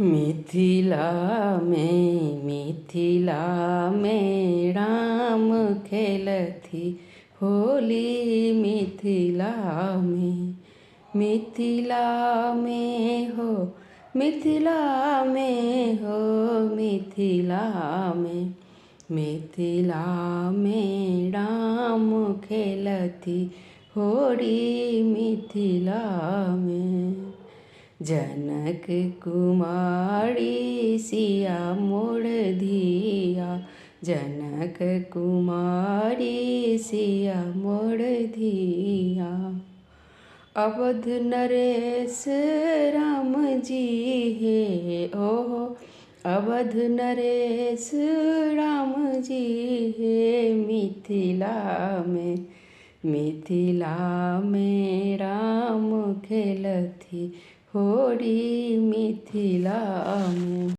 मिथिला में राम खेलथी होली। मिथिला में हो, मिथिला में हो, मिथिला में राम खेलथी होली। मिथिला में जनक कुमारी सिया मोड़ धिया, जनक कुमारी सिया मोड़ धिया। अवध नरेश राम जी हे ओहो, अवध नरेश राम जी हे। मिथिला में राम खेलथी होली। मिथिला में।